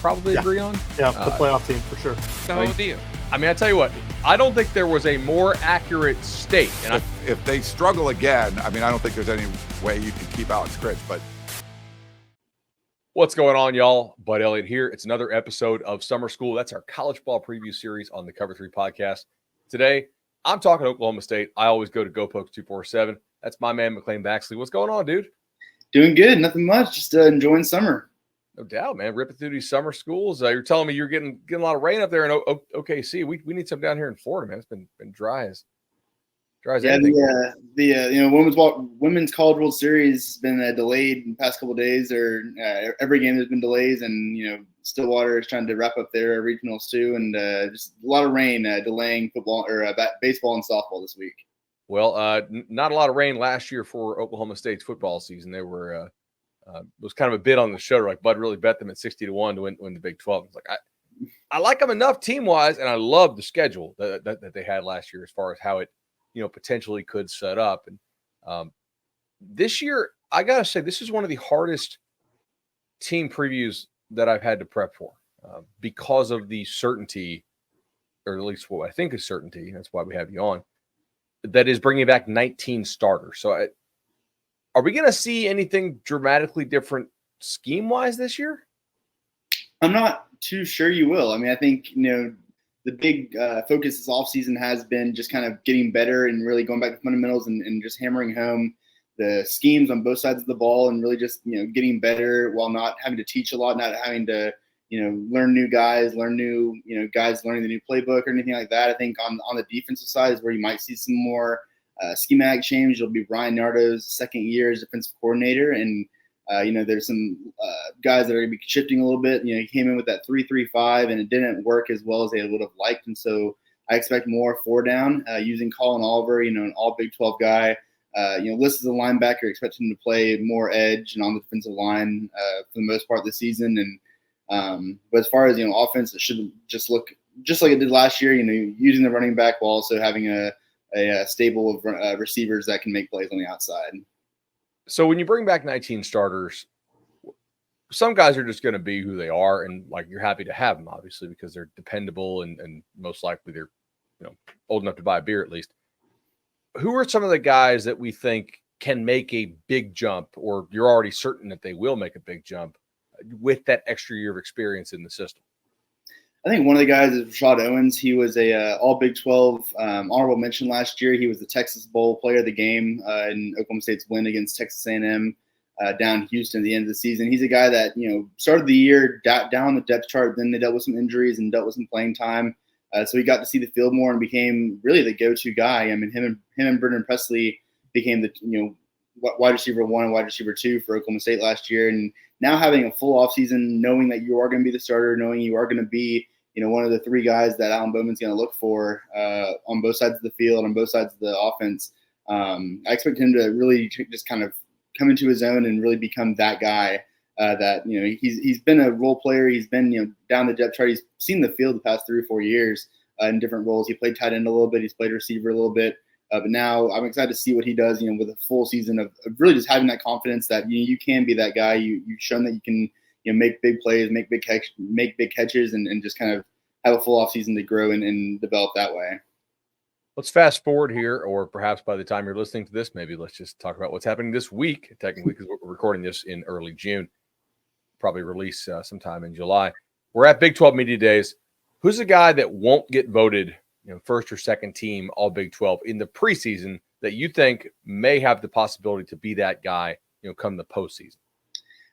probably agree on. Yeah, the playoff team for sure. So do you. I mean, I tell you what, I don't think there was a more accurate state. And if they struggle again, I mean, I don't think there's any way you can keep Alex Critch, but. What's going on, y'all? Bud Elliott here. It's another episode of Summer School. That's our college ball preview series on the Cover 3 podcast. Today, I'm talking Oklahoma State. I always go to GoPokes 247. That's my man, McClain Baxley. What's going on, dude? Doing good. Nothing much. Just enjoying summer. No doubt, man. Ripping through these summer schools. You're telling me you're getting a lot of rain up there in OKC. We need some down here in Florida, man. It's been dry as anything. The women's college World Series has been delayed in the past couple of days. Every game has been delays, and Stillwater is trying to wrap up their regionals too, and just a lot of rain delaying football or baseball and softball this week. Well, not a lot of rain last year for Oklahoma State's football season. They were it was kind of a bid on the show. Like Bud really bet them at 60-1 to win the Big 12. It's like I like them enough team wise, and I love the schedule that they had last year as far as how it potentially could set up. And this year, I gotta say, this is one of the hardest team previews that I've had to prep for because of the certainty, or at least what I think is certainty. That's why we have you on. That is bringing back 19 starters. So are we going to see anything dramatically different scheme-wise this year? I'm not too sure you will. I mean, I think, the big focus this offseason has been just kind of getting better and really going back to fundamentals and just hammering home the schemes on both sides of the ball and really just, getting better while not having to teach a lot, not having to, learn new guys, guys learning the new playbook or anything like that. I think on the defensive side is where you might see some more schematic change. It'll be Brian Nardo's second year as defensive coordinator. And, there's some guys that are going to be shifting a little bit. He came in with that 3-3-5 and it didn't work as well as they would have liked. And so I expect more 4-down using Colin Oliver, an all Big 12 guy. Listed as a linebacker, expect him to play more edge and on the defensive line for the most part this season. And but as far as offense, it should just look just like it did last year. Using the running back while also having a stable of receivers that can make plays on the outside. So when you bring back 19 starters, some guys are just going to be who they are, and you're happy to have them, obviously, because they're dependable and most likely they're old enough to buy a beer at least. Who are some of the guys that we think can make a big jump, or you're already certain that they will make a big jump with that extra year of experience in the system? I think one of the guys is Rashad Owens. He was a all Big 12 honorable mention last year. He was the Texas Bowl player of the game in Oklahoma State's win against Texas A&M down in Houston at the end of the season. He's a guy that started the year down the depth chart. Then they dealt with some injuries and dealt with some playing time. So he got to see the field more and became really the go-to guy. I mean, him and Brendan Presley became the wide receiver 1 and wide receiver 2 for Oklahoma State last year. And now having a full offseason, knowing that you are going to be the starter, knowing you are going to be one of the 3 guys that Alan Bowman's going to look for on both sides of the field, on both sides of the offense. I expect him to really just kind of come into his own and really become that guy that, he's been a role player. He's been, down the depth chart. He's seen the field the past 3 or 4 years in different roles. He played tight end a little bit. He's played receiver a little bit. But now I'm excited to see what he does, with a full season of really just having that confidence that you can be that guy. You've shown that you can make big plays, make big catches, and just kind of have a full offseason to grow and develop that way. Let's fast forward here, or perhaps by the time you're listening to this, maybe let's just talk about what's happening this week, technically, because we're recording this in early June. Probably release sometime in July. We're at Big 12 Media Days. Who's the guy that won't get voted first or second team all Big 12 in the preseason that you think may have the possibility to be that guy come the postseason?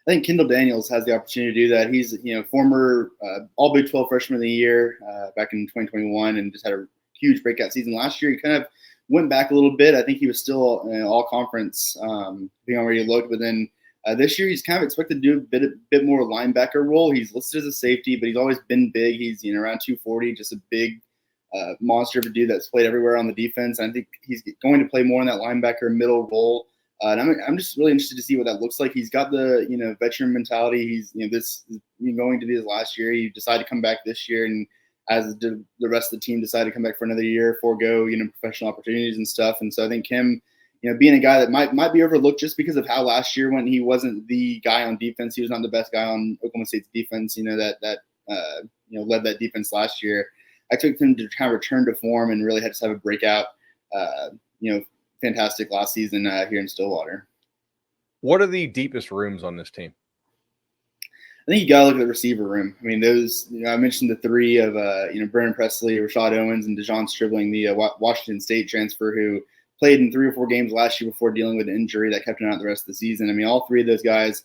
I think Kendall Daniels has the opportunity to do that. He's, former all Big 12 freshman of the year back in 2021 and just had a huge breakout season last year. He kind of went back a little bit. I think he was still all conference, depending on where you looked. But then this year he's kind of expected to do a bit more linebacker role. He's listed as a safety, but he's always been big. He's around 240, just a big monster of a dude that's played everywhere on the defense. And I think he's going to play more in that linebacker middle role. And I'm just really interested to see what that looks like. He's got the veteran mentality. He's this is going to be his last year. He decided to come back this year, and as the rest of the team decided to come back for another year, forego professional opportunities and stuff. And so I think him, being a guy that might be overlooked just because of how last year when he wasn't the guy on defense, he was not the best guy on Oklahoma State's defense. That led that defense last year. I expect him to kind of return to form and really just have a breakout. Fantastic last season here in Stillwater. What are the deepest rooms on this team? I think you got to look at the receiver room. I mean, those, I mentioned the three of, Brennan Presley, Rashad Owens, and DeJon Stribling, the Washington State transfer who played in 3 or 4 games last year before dealing with an injury that kept him out the rest of the season. I mean, all 3 of those guys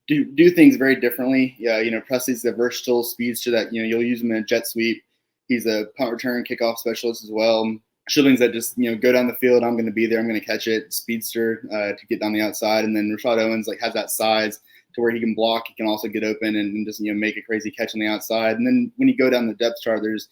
do things very differently. Yeah, Presley's a versatile speedster that, you'll use him in a jet sweep. He's a punt return kickoff specialist as well. Stribling's that just, go down the field. I'm going to be there. I'm going to catch it. Speedster to get down the outside. And then Rashad Owens has that size to where he can block. He can also get open and just, make a crazy catch on the outside. And then when you go down the depth chart, there's,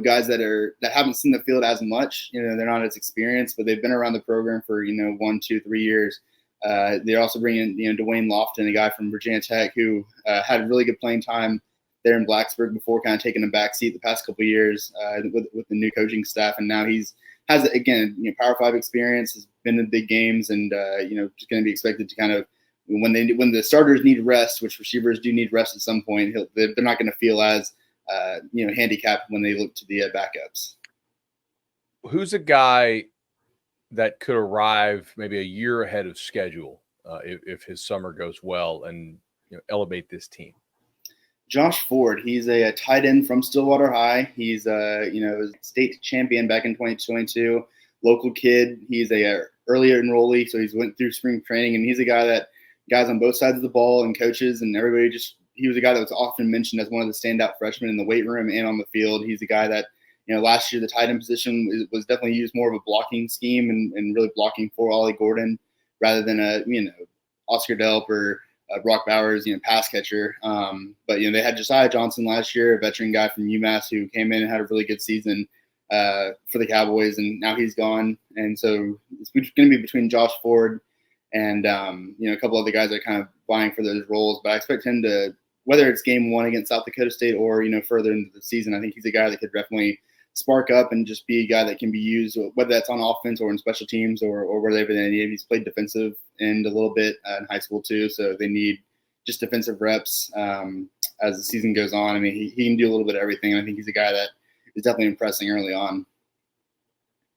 guys that haven't seen the field as much. They're not as experienced, but they've been around the program for, 1, 2, 3 years. They're also bringing, Dwayne Lofton, a guy from Virginia Tech who had really good playing time there in Blacksburg before kind of taking a backseat the past couple of years with the new coaching staff. And now has again, Power 5 experience, has been in big games and, just going to be expected to kind of, when the starters need rest, which receivers do need rest at some point, they're not going to feel as, handicapped when they look to the backups. Who's a guy that could arrive maybe a year ahead of schedule if his summer goes well and elevate this team? Josh Ford, he's a tight end from Stillwater High. He's a state champion back in 2022. Local kid. He's a earlier enrollee, so he's went through spring training, and he's a guy that guys on both sides of the ball and coaches and everybody he was a guy that was often mentioned as one of the standout freshmen in the weight room and on the field. He's a guy that last year the tight end position was definitely used more of a blocking scheme and really blocking for Ollie Gordon rather than Oscar Delp or Brock Bowers, pass catcher. But they had Josiah Johnson last year, a veteran guy from UMass who came in and had a really good season for the Cowboys, and now he's gone. And so it's going to be between Josh Ford and a couple other guys that are kind of vying for those roles. But I expect him to, whether it's game 1 against South Dakota State or further into the season, I think he's a guy that could definitely spark up and just be a guy that can be used, whether that's on offense or in special teams or whatever they need. He's played defensive end a little bit in high school too, so they need just defensive reps as the season goes on. I mean, he can do a little bit of everything, and I think he's a guy that is definitely impressing early on.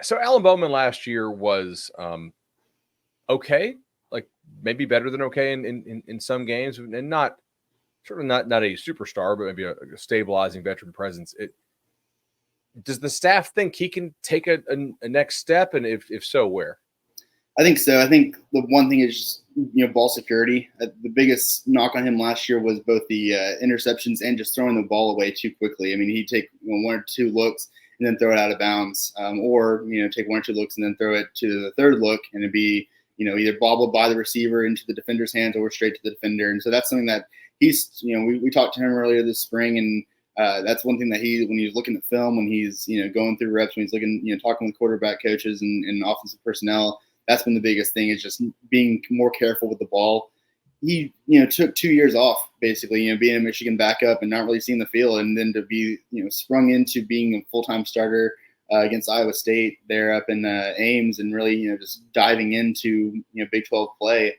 So Alan Bowman last year was okay, like maybe better than okay in some games, and not a superstar, but maybe a stabilizing veteran presence. Does the staff think he can take a next step? And if so, where? I think so. I think the one thing is just, ball security. The biggest knock on him last year was both the interceptions and just throwing the ball away too quickly. I mean, he'd take 1 or 2 looks and then throw it out of bounds, or take 1 or 2 looks and then throw it to the third look, and it'd be either bobbled by the receiver into the defender's hands or straight to the defender. And so that's something that he's we talked to him earlier this spring, and that's one thing that when he's looking at film, when he's going through reps, when he's looking talking with quarterback coaches and offensive personnel, that's been the biggest thing, is just being more careful with the ball. He took 2 years off basically, being a Michigan backup and not really seeing the field, and then to be sprung into being a full-time starter against Iowa State there up in Ames, and really just diving into Big 12 play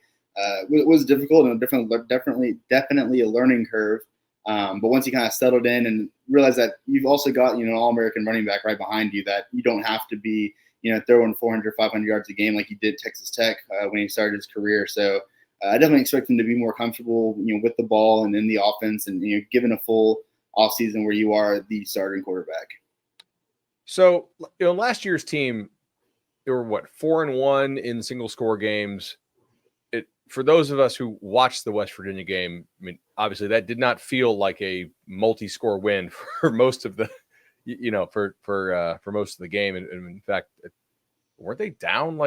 was difficult and definitely a learning curve. But once you kind of settled in and realized that you've also got an All-American running back right behind you, that you don't have to be throwing 400, 500 yards a game like he did Texas Tech when he started his career. So I definitely expect him to be more comfortable with the ball and in the offense, and given a full offseason where you are the starting quarterback. So last year's team, they were 4-1 in single score games. For those of us who watched the West Virginia game, I mean, obviously that did not feel like a multi-score win for most of the, for most of the game. And in fact, weren't they down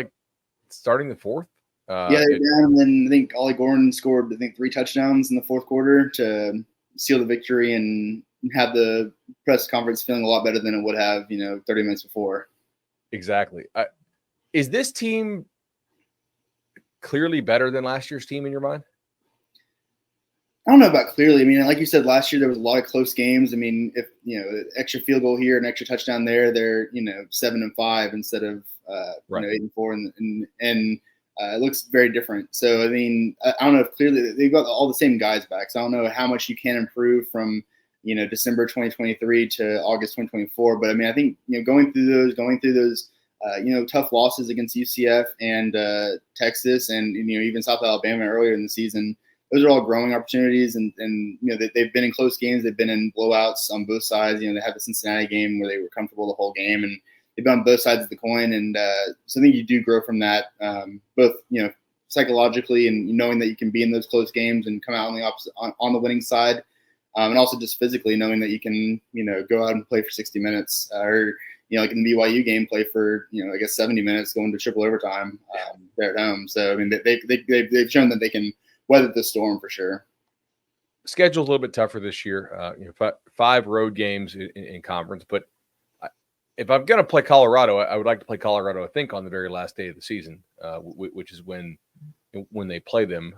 starting the fourth? Yeah, they were down, and then I think Ollie Gordon scored 3 touchdowns in the fourth quarter to seal the victory and have the press conference feeling a lot better than it would have, 30 minutes before. Exactly. Is this team clearly better than last year's team in your mind? I don't know about clearly. I mean, like you said, last year there was a lot of close games. I mean, if extra field goal here, an extra touchdown there, they're 7-5 instead of 8-4, and it looks very different. So I mean, I don't know if clearly they've got all the same guys back. So I don't know how much you can improve from December 2023 to August 2024. But I mean, I think going through those tough losses against UCF and Texas and even South Alabama earlier in the season. Those are all growing opportunities, and they've been in close games. They've been in blowouts on both sides. They had the Cincinnati game where they were comfortable the whole game, and they've been on both sides of the coin. And so I think you do grow from that, both psychologically and knowing that you can be in those close games and come out on the opposite on the winning side, and also just physically knowing that you can go out and play for 60 minutes or like in the BYU game, play for 70 minutes, going to triple overtime there at home. So I mean, they've shown that they can weather the storm for sure. Schedule's a little bit tougher this year. 5 road games in conference, but if I'm going to play Colorado, I would like to play Colorado, I think, on the very last day of the season, which is when they play them.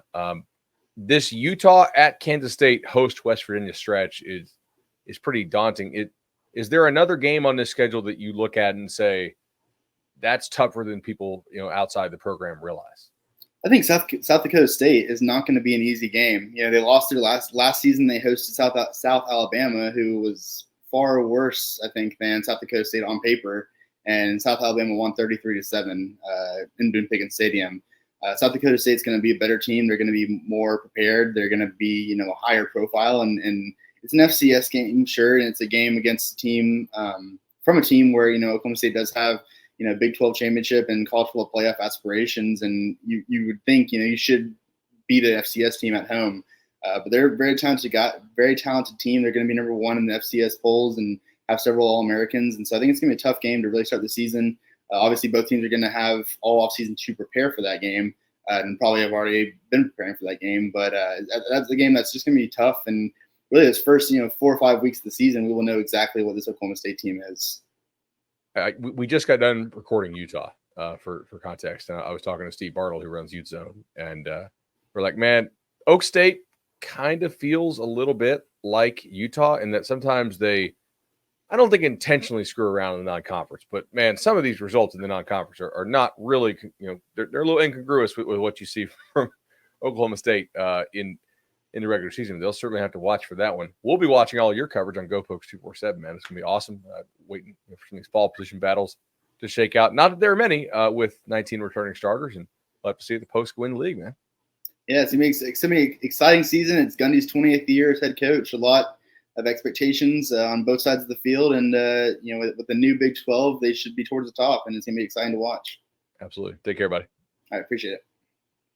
This Utah at Kansas State host West Virginia stretch is pretty daunting. Is there another game on this schedule that you look at and say that's tougher than people outside the program realize? I think South Dakota State is not going to be an easy game. They lost their last season. They hosted South Alabama, who was far worse, I think, than South Dakota State on paper. And South Alabama won 33-7 in Boone Pickens Stadium. South Dakota State's going to be a better team. They're going to be more prepared. They're going to be a higher profile, and it's an FCS game, sure, and it's a game against a team from a team where Oklahoma State does have Big 12 championship and college football playoff aspirations, and you would think you should beat an FCS team at home, but they're a very talented team. They're going to be number 1 in the FCS polls and have several All-Americans, and so I think it's going to be a tough game to really start the season. Obviously, both teams are going to have all offseason to prepare for that game, and probably have already been preparing for that game. But that's the game that's just going to be tough, and really, this first 4 or 5 weeks of the season, we will know exactly what this Oklahoma State team is. We just got done recording Utah for context. I was talking to Steve Bartle, who runs Ute Zone, and we're like, man, Oak State kind of feels a little bit like Utah in that sometimes I don't think intentionally screw around in the non-conference, but man, some of these results in the non-conference are not really, they're a little incongruous with what you see from Oklahoma State in the regular season. They'll certainly have to watch for that one. We'll be watching all your coverage on GoPokes 247, man. It's going to be awesome. Waiting for some of these fall position battles to shake out. Not that there are many with 19 returning starters, and we'll have to see if the Post win the league, man. Yeah, it's going to be an exciting season. It's Gundy's 20th year as head coach. A lot of expectations on both sides of the field, and with the new Big 12, they should be towards the top, and it's going to be exciting to watch. Absolutely. Take care, buddy. I appreciate it.